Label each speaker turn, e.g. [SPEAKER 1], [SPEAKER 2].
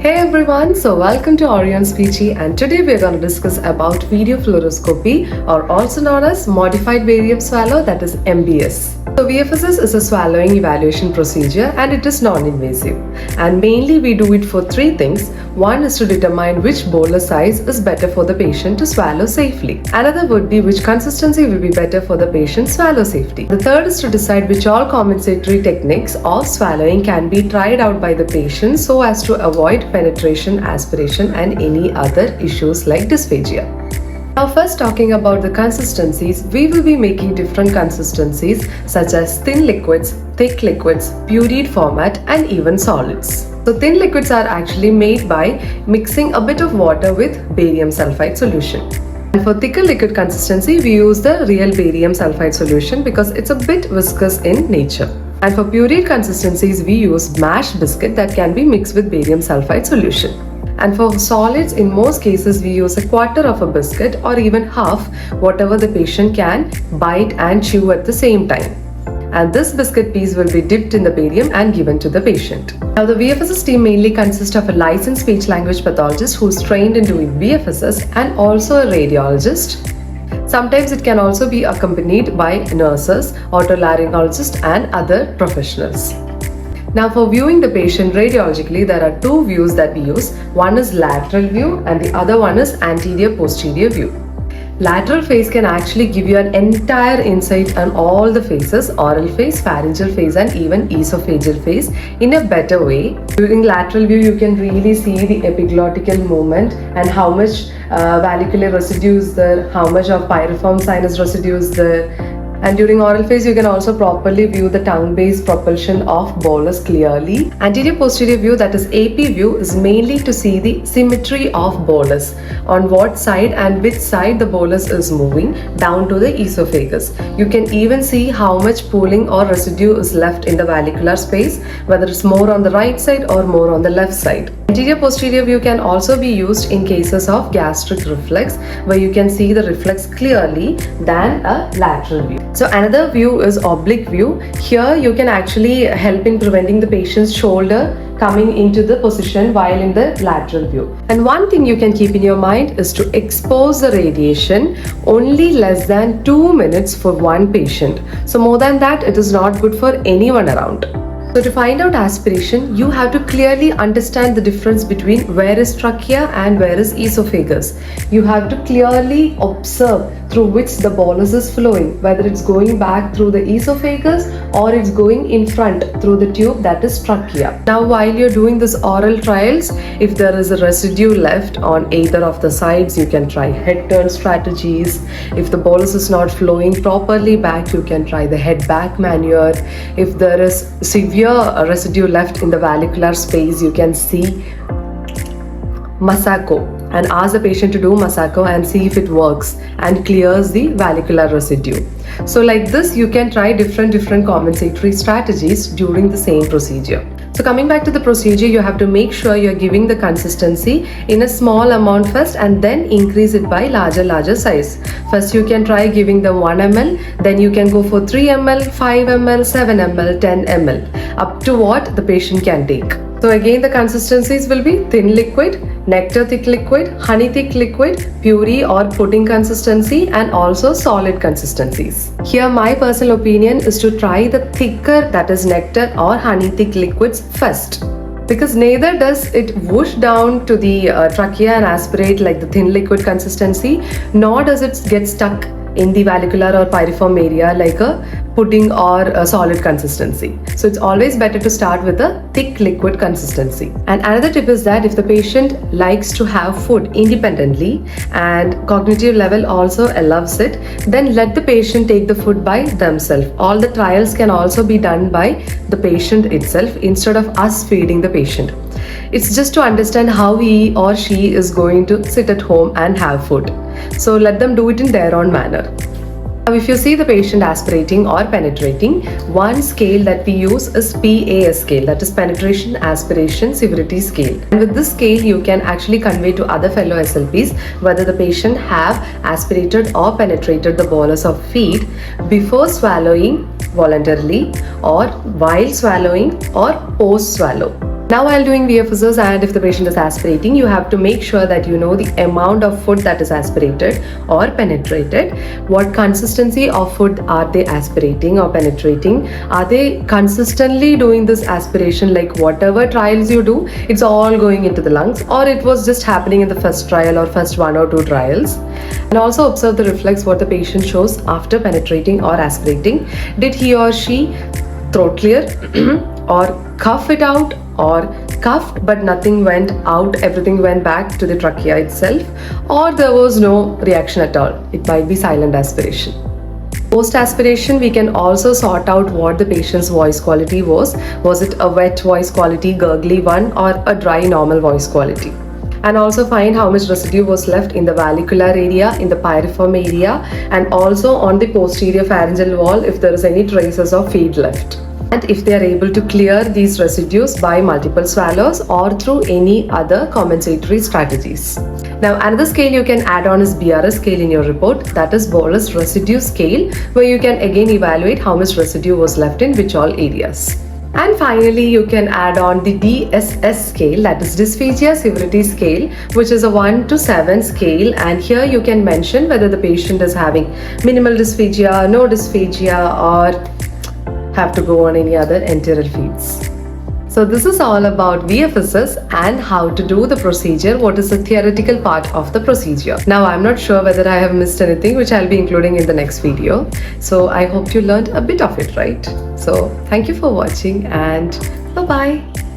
[SPEAKER 1] Hey everyone, so welcome to Orion's Peachy, and today we are going to discuss about videofluroscopy, or also known as modified barium swallow, that is MBS. So VFSS is a swallowing evaluation procedure and it is non-invasive, and mainly we do it for three things. One is to determine which bolus size is better for the patient to swallow safely. Another would be which consistency will be better for the patient swallow safety. The third is to decide which all compensatory techniques of swallowing can be tried out by the patient so as to avoid penetration, aspiration and any other issues like dysphagia. Now first talking about the consistencies, we will be making different consistencies such as thin liquids, thick liquids, pureed format and even solids. So thin liquids are actually made by mixing a bit of water with barium sulfide solution. And for thicker liquid consistency, we use the real barium sulfide solution because it's a bit viscous in nature. And for pureed consistencies, we use mashed biscuit that can be mixed with barium sulfide solution. And for solids, in most cases, we use a quarter of a biscuit or even half, whatever the patient can bite and chew at the same time. And this biscuit piece will be dipped in the barium and given to the patient. Now the VFSS team mainly consists of a licensed speech language pathologist who is trained in doing VFSS and also a radiologist. Sometimes it can also be accompanied by nurses, otolaryngologists and other professionals. Now for viewing the patient radiologically, there are two views that we use. One is lateral view and the other one is anterior-posterior view. Lateral phase can actually give you an entire insight on all the phases, oral phase, pharyngeal phase and even esophageal phase in a better way. During lateral view, you can really see the epiglottical movement and how much valvular residue is there, how much of piriform sinus residue is there. And during oral phase, you can also properly view the tongue-based propulsion of bolus clearly. Anterior-posterior view, that is AP view, is mainly to see the symmetry of bolus, on what side and which side the bolus is moving down to the esophagus. You can even see how much pooling or residue is left in the valvular space, whether it's more on the right side or more on the left side. Anterior-posterior view can also be used in cases of gastric reflux, where you can see the reflux clearly than a lateral view. So another view is oblique view. Here you can actually help in preventing the patient's shoulder coming into the position while in the lateral view. And one thing you can keep in your mind is to expose the radiation only less than 2 minutes for one patient. So more than that, it is not good for anyone around. So to find out aspiration, you have to clearly understand the difference between where is trachea and where is esophagus. You have to clearly observe through which the bolus is flowing, whether it's going back through the esophagus or it's going in front through the tube, that is trachea. Now while you're doing this oral trials, if there is a residue left on either of the sides, you can try head turn strategies. If the bolus is not flowing properly back, you can try the head back maneuver. If there is severe residue left in the valvular space, you can see Masako and ask the patient to do Masako and see if it works and clears the valvular residue. So like this, you can try different compensatory strategies during the same procedure. So coming back to the procedure, you have to make sure you're giving the consistency in a small amount first and then increase it by larger size. First you can try giving them 1 ml, then you can go for 3 ml, 5 ml, 7 ml, 10 ml, up to what the patient can take. So again, the consistencies will be thin liquid, nectar thick liquid, honey thick liquid, puree or pudding consistency and also solid consistencies. Here my personal opinion is to try the thicker, that is nectar or honey thick liquids first, because neither does it whoosh down to the trachea and aspirate like the thin liquid consistency, nor does it get stuck in the valvular or piriform area like a pudding or a solid consistency. So it's always better to start with a thick liquid consistency. And another tip is that if the patient likes to have food independently and cognitive level also allows it, then let the patient take the food by themselves. All the trials can also be done by the patient itself instead of us feeding the patient. It's just to understand how he or she is going to sit at home and have food. So let them do it in their own manner. Now if you see the patient aspirating or penetrating, one scale that we use is PAS scale, that is penetration aspiration severity scale. And with this scale, you can actually convey to other fellow SLPs whether the patient have aspirated or penetrated the bolus of feed before swallowing voluntarily or while swallowing or post swallow. Now while doing VFSs, and if the patient is aspirating, you have to make sure that you know the amount of food that is aspirated or penetrated. What consistency of food are they aspirating or penetrating? Are they consistently doing this aspiration, like whatever trials you do, it's all going into the lungs, or it was just happening in the first trial or first 1 or 2 trials? And also observe the reflex what the patient shows after penetrating or aspirating. Did he or she throat clear or cough it out, or coughed but nothing went out, everything went back to the trachea itself, or there was no reaction at all? It might be silent aspiration. Post aspiration, we can also sort out what the patient's voice quality was. Was it a wet voice quality, gurgly one, or a dry normal voice quality? And also find how much residue was left in the valvular area, in the piriform area, and also on the posterior pharyngeal wall if there is any traces of feed left. And if they are able to clear these residues by multiple swallows or through any other compensatory strategies. Now another scale you can add on is BRS scale in your report, that is bolus residue scale, where you can again evaluate how much residue was left in which all areas. And finally, you can add on the DSS scale, that is Dysphagia Severity Scale, which is a 1 to 7 scale, and here you can mention whether the patient is having minimal dysphagia, no dysphagia, or have to go on any other enteral feeds. So this is all about VFSs and how to do the procedure, what is the theoretical part of the procedure. Now I'm not sure whether I have missed anything, which I'll be including in the next video. So I hope you learned a bit of it, right? So thank you for watching, and bye-bye.